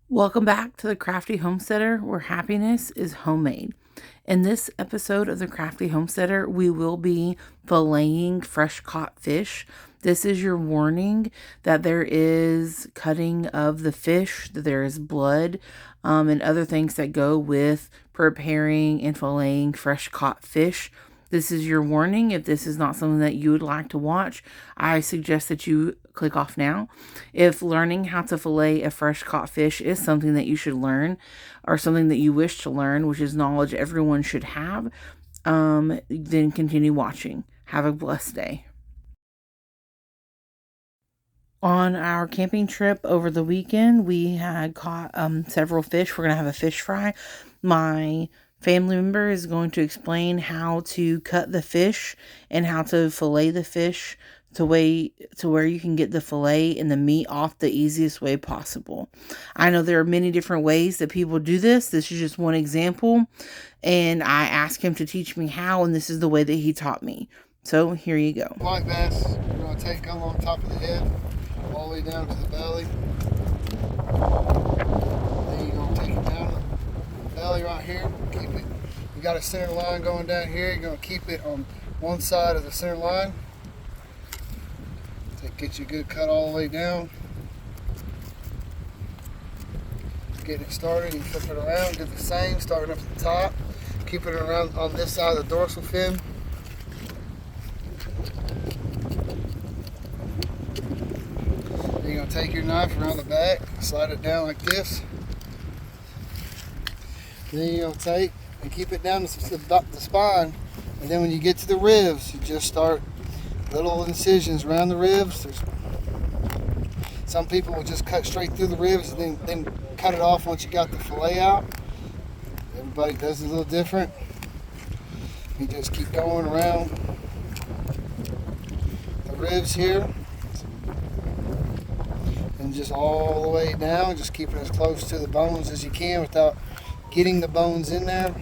Welcome back to the Crafty Homesteader, where happiness is homemade. In this episode of the Crafty Homesteader, we will be filleting fresh caught fish. This is your warning that there is cutting of the fish, that there is blood, and other things that go with preparing and filleting fresh caught fish. This is your warning. If this is not something that you would like to watch, I suggest that you click off now. If learning how to fillet a fresh caught fish is something that you should learn, or something that you wish to learn, which is knowledge everyone should have, then continue watching. Have a blessed day. On our camping trip over the weekend, we had caught several fish. We're going to have a fish fry. My family member is going to explain how to cut the fish and how to fillet the fish to where you can get the fillet and the meat off the easiest way possible. I know there are many different ways that people do this. This is just one example, and I asked him to teach me how, and this is the way that he taught me. So here you go. Like this, you're going to take them on top of the head, all the way down to the belly. Then you're going to take it down the belly right here. Keep it. You got a center line going down here. You're going to keep it on one side of the center line. Get you a good cut all the way down. Getting it started, you flip it around, do the same, starting up at the top. Keep it around on this side of the dorsal fin. Then you're going to take your knife around the back, slide it down like this. Then you're going to take and keep it down the spine. And then when you get to the ribs, you just start little incisions around the ribs. Some people will just cut straight through the ribs and then cut it off once you got the fillet out. Everybody does it a little different. You just keep going around the ribs here and just all the way down. Just keep it as close to the bones as you can without getting the bones in there.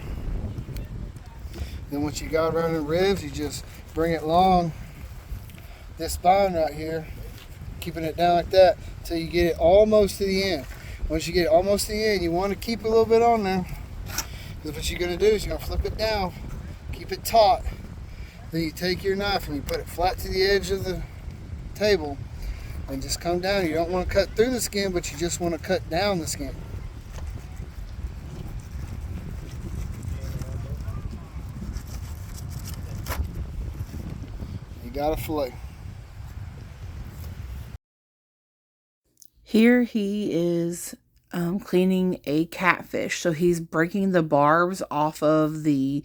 Then once you got around the ribs, you just bring it along this spine right here, keeping it down like that until you get it almost to the end. Once you get it almost to the end, you want to keep a little bit on there, because what you're going to do is you're going to flip it down, keep it taut. Then you take your knife and you put it flat to the edge of the table and just come down. You don't want to cut through the skin, but you just want to cut down the skin. You got a fillet. Here he is cleaning a catfish. So he's breaking the barbs off of the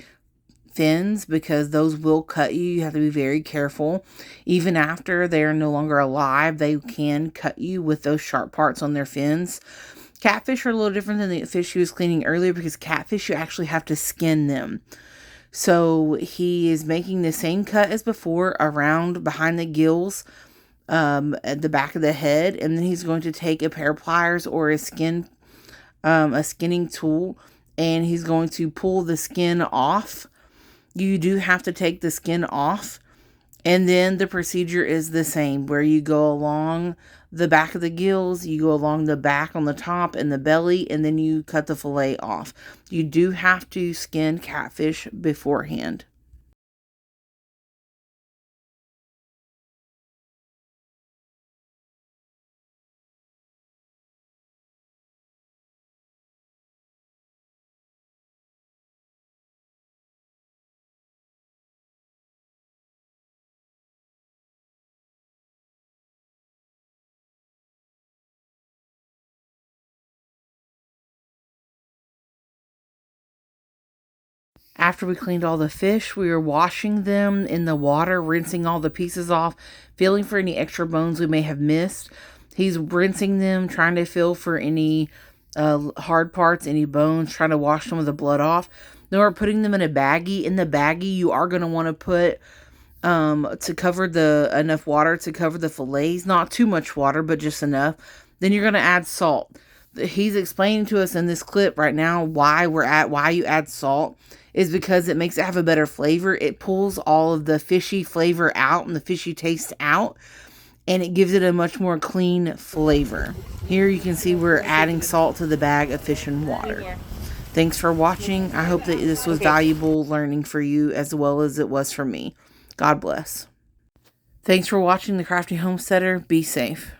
fins because those will cut you. You have to be very careful. Even after they're no longer alive, they can cut you with those sharp parts on their fins. Catfish are a little different than the fish he was cleaning earlier because catfish, you actually have to skin them. So he is making the same cut as before around behind the gills, at the back of the head, and then he's going to take a pair of pliers or a skinning tool, and he's going to pull the skin off. You do have to take the skin off, and then the procedure is the same, where you go along the back of the gills, you go along the back on the top and the belly, and then you cut the fillet off. You do have to skin catfish beforehand. After we cleaned all the fish, we were washing them in the water, rinsing all the pieces off, feeling for any extra bones we may have missed. He's rinsing them, trying to feel for any hard parts, any bones, trying to wash some of the blood off. Then we're putting them in a baggie. In the baggie, you are going to want to put to cover enough water to cover the fillets. Not too much water, but just enough. Then you're going to add salt. He's explaining to us in this clip right now why you add salt is because it makes it have a better flavor. It pulls all of the fishy flavor out and the fishy taste out. and it gives it a much more clean flavor. Here you can see we're adding salt to the bag of fish and water. Thanks for watching. I hope that this was valuable learning for you as well as it was for me. God bless. Thanks for watching The Crafty Homesteader. Be safe.